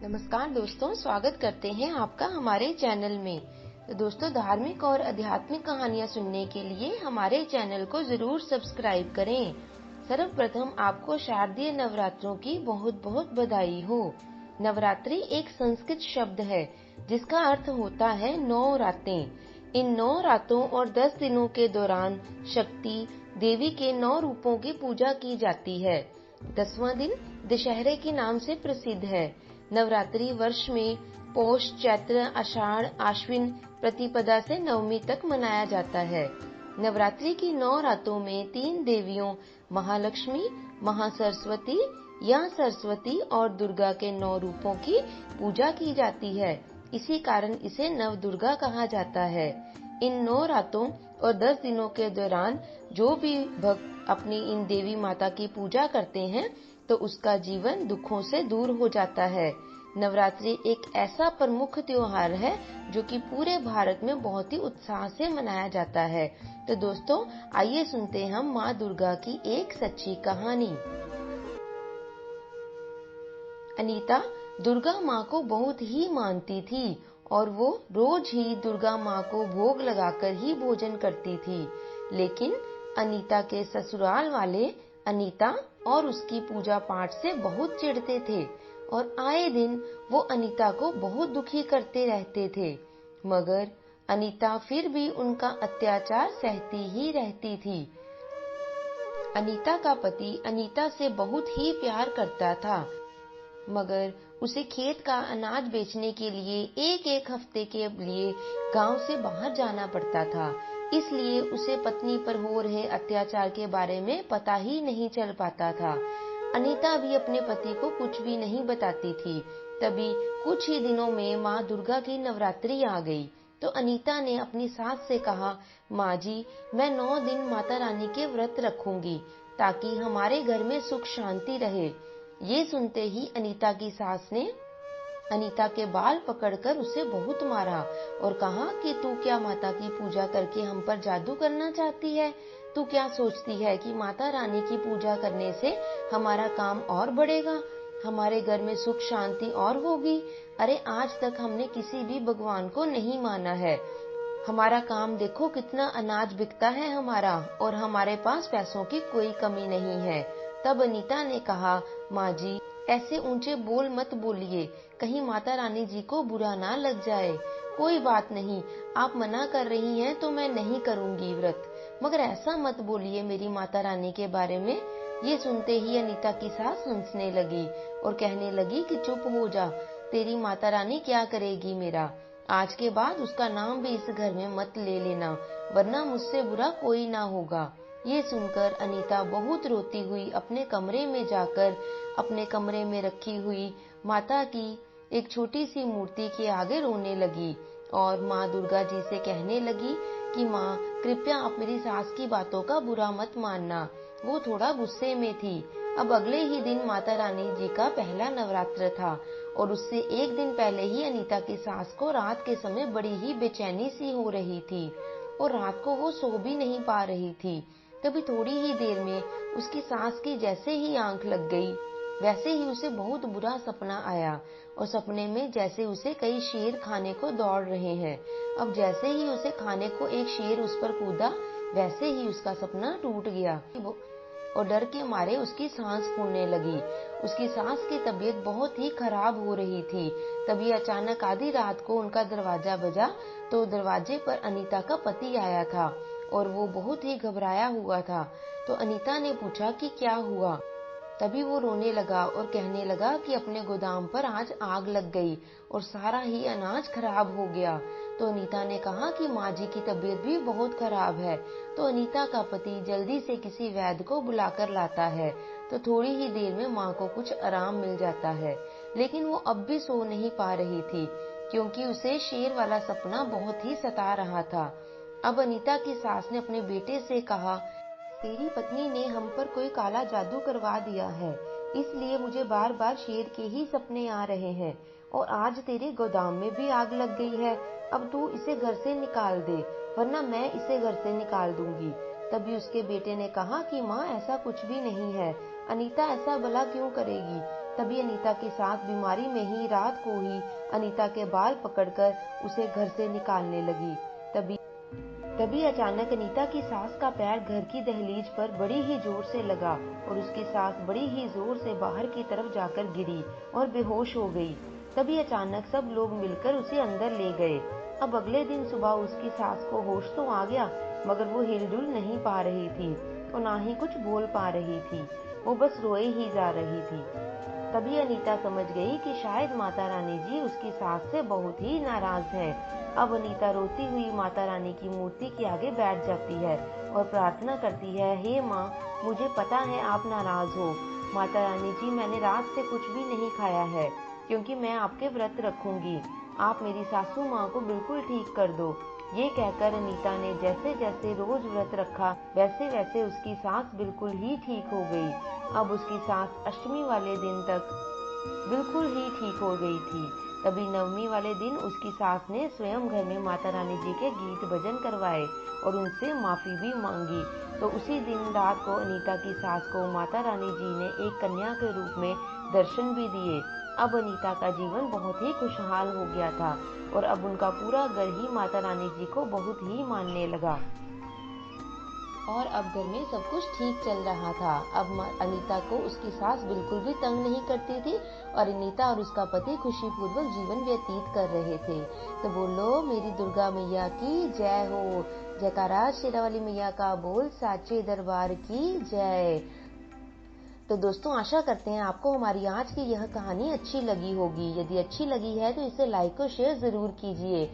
नमस्कार दोस्तों, स्वागत करते हैं आपका हमारे चैनल में। तो दोस्तों, धार्मिक और आध्यात्मिक कहानियां सुनने के लिए हमारे चैनल को जरूर सब्सक्राइब करें। सर्वप्रथम आपको शारदीय नवरात्रों की बहुत बहुत बधाई हो। नवरात्रि एक संस्कृत शब्द है जिसका अर्थ होता है 9 रातें। इन 9 रातों और 10 दिनों के दौरान शक्ति देवी के 9 रूपों की पूजा की जाती है। 10वां दिन दशहरे के नाम से प्रसिद्ध है। नवरात्रि वर्ष में पौष, चैत्र, आषाढ़, आश्विन प्रतिपदा से नवमी तक मनाया जाता है। नवरात्रि की 9 रातों में 3 देवियों महालक्ष्मी, महासरस्वती या सरस्वती और दुर्गा के 9 रूपों की पूजा की जाती है। इसी कारण इसे नव दुर्गा कहा जाता है। इन 9 रातों और 10 दिनों के दौरान जो भी भक्त अपनी इन देवी माता की पूजा करते हैं तो उसका जीवन दुखों से दूर हो जाता है। नवरात्रि एक ऐसा प्रमुख त्योहार है जो कि पूरे भारत में बहुत ही उत्साह से मनाया जाता है। तो दोस्तों, आइए सुनते हैं हम माँ दुर्गा की एक सच्ची कहानी। अनीता दुर्गा माँ को बहुत ही मानती थी और वो रोज ही दुर्गा माँ को भोग लगाकर ही भोजन करती थी। लेकिन अनीता के ससुराल वाले अनीता और उसकी पूजा पाठ से बहुत चिढ़ते थे और आए दिन वो अनीता को बहुत दुखी करते रहते थे। मगर अनीता फिर भी उनका अत्याचार सहती ही रहती थी। अनीता का पति अनीता से बहुत ही प्यार करता था, मगर उसे खेत का अनाज बेचने के लिए एक हफ्ते के लिए गांव से बाहर जाना पड़ता था। इसलिए उसे पत्नी पर हो रहे अत्याचार के बारे में पता ही नहीं चल पाता था। अनीता भी अपने पति को कुछ भी नहीं बताती थी। तभी कुछ ही दिनों में माँ दुर्गा की नवरात्रि आ गई। तो अनीता ने अपनी सास से कहा, माँ जी, मैं 9 दिन माता रानी के व्रत रखूंगी ताकि हमारे घर में सुख शांति रहे। ये सुनते ही अनीता की सास ने अनीता के बाल पकड़कर उसे बहुत मारा और कहा कि तू क्या माता की पूजा करके हम पर जादू करना चाहती है? तू क्या सोचती है कि माता रानी की पूजा करने से हमारा काम और बढ़ेगा, हमारे घर में सुख शांति और होगी? अरे, आज तक हमने किसी भी भगवान को नहीं माना है। हमारा काम देखो, कितना अनाज बिकता है हमारा, और हमारे पास पैसों की कोई कमी नहीं है। तब अनीता ने कहा, माँ जी, ऐसे ऊंचे बोल मत बोलिए, कहीं माता रानी जी को बुरा ना लग जाए। कोई बात नहीं, आप मना कर रही हैं तो मैं नहीं करूंगी व्रत, मगर ऐसा मत बोलिए मेरी माता रानी के बारे में। ये सुनते ही अनीता की सास हंसने लगी और कहने लगी कि चुप हो जा, तेरी माता रानी क्या करेगी मेरा? आज के बाद उसका नाम भी इस घर में मत ले लेना, वरना मुझसे बुरा कोई ना होगा। ये सुनकर अनीता बहुत रोती हुई अपने कमरे में जाकर अपने कमरे में रखी हुई माता की एक छोटी सी मूर्ति के आगे रोने लगी और माँ दुर्गा जी से कहने लगी कि माँ, कृपया आप मेरी सास की बातों का बुरा मत मानना, वो थोड़ा गुस्से में थी। अब अगले ही दिन माता रानी जी का पहला नवरात्र था और उससे एक दिन पहले ही अनीता की सास को रात के समय बड़ी ही बेचैनी सी हो रही थी और रात को वो सो भी नहीं पा रही थी। तभी थोड़ी ही देर में उसकी सास की जैसे ही आंख लग गई, वैसे ही उसे बहुत बुरा सपना आया और सपने में जैसे उसे कई शेर खाने को दौड़ रहे हैं। अब जैसे ही उसे खाने को एक शेर उस पर कूदा, वैसे ही उसका सपना टूट गया और डर के मारे उसकी सांस फूलने लगी। उसकी सास की तबीयत बहुत ही खराब हो रही थी। तभी अचानक आधी रात को उनका दरवाजा बजा तो दरवाजे पर अनीता का पति आया था और वो बहुत ही घबराया हुआ था। तो अनीता ने पूछा कि क्या हुआ? तभी वो रोने लगा और कहने लगा कि अपने गोदाम पर आज आग लग गई और सारा ही अनाज खराब हो गया। तो अनीता ने कहा कि माँ जी की तबीयत भी बहुत खराब है। तो अनीता का पति जल्दी से किसी वैद्य को बुलाकर लाता है। तो थोड़ी ही देर में माँ को कुछ आराम मिल जाता है, लेकिन वो अब भी सो नहीं पा रही थी क्योंकि उसे शेर वाला सपना बहुत ही सता रहा था। अब अनीता की सास ने अपने बेटे से कहा, तेरी पत्नी ने हम पर कोई काला जादू करवा दिया है, इसलिए मुझे बार बार शेर के ही सपने आ रहे हैं और आज तेरे गोदाम में भी आग लग गई है। अब तू इसे घर से निकाल दे, वरना मैं इसे घर से निकाल दूंगी। तभी उसके बेटे ने कहा कि माँ, ऐसा कुछ भी नहीं है, अनीता ऐसा भला क्यों करेगी? तभी अनीता की सास बीमारी में ही रात को ही अनीता के बाल पकड़कर उसे घर से निकालने लगी। तभी तभी अचानक अनीता की सास का पैर घर की दहलीज पर बड़ी ही जोर से लगा और उसकी सास बड़ी ही जोर से बाहर की तरफ जाकर गिरी और बेहोश हो गई। तभी अचानक सब लोग मिलकर उसे अंदर ले गए। अब अगले दिन सुबह उसकी सास को होश तो आ गया, मगर वो हिलडुल नहीं पा रही थी और ना ही कुछ बोल पा रही थी। वो बस रोए ही जा रही थी। तभी अनीता समझ गई कि शायद माता रानी जी उसकी सास से बहुत ही नाराज है। अब अनीता रोती हुई माता रानी की मूर्ति के आगे बैठ जाती है और प्रार्थना करती है, हे माँ, मुझे पता है आप नाराज हो। माता रानी जी, मैंने रात से कुछ भी नहीं खाया है क्योंकि मैं आपके व्रत रखूंगी। आप मेरी सासू माँ को बिल्कुल ठीक कर दो। ये कहकर अनीता ने जैसे जैसे रोज व्रत रखा वैसे वैसे उसकी सांस बिल्कुल ही ठीक हो गई। अब उसकी सांस अष्टमी वाले दिन तक बिल्कुल ही ठीक हो गई थी। तभी नवमी वाले दिन उसकी सास ने स्वयं घर में माता रानी जी के गीत भजन करवाए और उनसे माफी भी मांगी। तो उसी दिन रात को अनीता की सास को माता रानी जी ने एक कन्या के रूप में दर्शन भी दिए। अब अनीता का जीवन बहुत ही खुशहाल हो गया था और अब उनका पूरा घर ही माता रानी जी को बहुत ही मानने लगा और अब घर में सब कुछ ठीक चल रहा था। अब अनीता को उसकी सास बिल्कुल भी तंग नहीं करती थी और अनीता और उसका पति खुशीपूर्वक जीवन व्यतीत कर रहे थे। तो बोलो मेरी दुर्गा मैया की जय हो। जयकारा शेरावाली मैया का बोल, साचे दरबार की जय। तो दोस्तों, आशा करते हैं आपको हमारी आज की यह कहानी अच्छी लगी होगी। यदि अच्छी लगी है तो इसे लाइक और शेयर जरूर कीजिए।